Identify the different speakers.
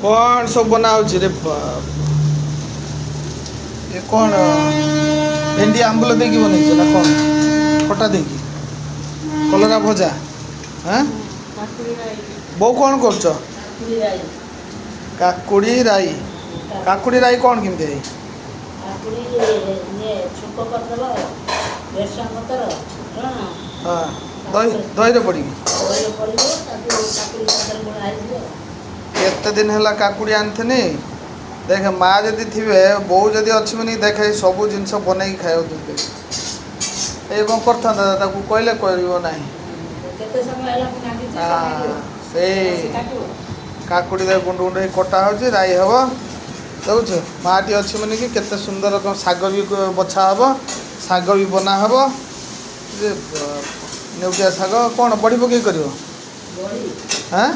Speaker 1: कौन सब बना रे ये कौन भेंडी आंबुल दे बन ना कौन खटा दे कलरा भजा हाँ बो कौन कर काकुड़ी राई काकुड़ी राई कौन केमती है हाँ दही दही पड़ी केते दिन है काकुड़ी आनी देख माँ जदि थे बो जदि अच्छी नहीं देख सब जिन बन खाऊ ये कौन करता कहले करना से काकुड़ी गुंड गुंड कटा हो राई हम देखु माटी अच्छी मानी कि केते सुंदर शाग भी बछा हम शाग भी बना हम नेउटिया शाग कौन बड़ी पकई कर हाँ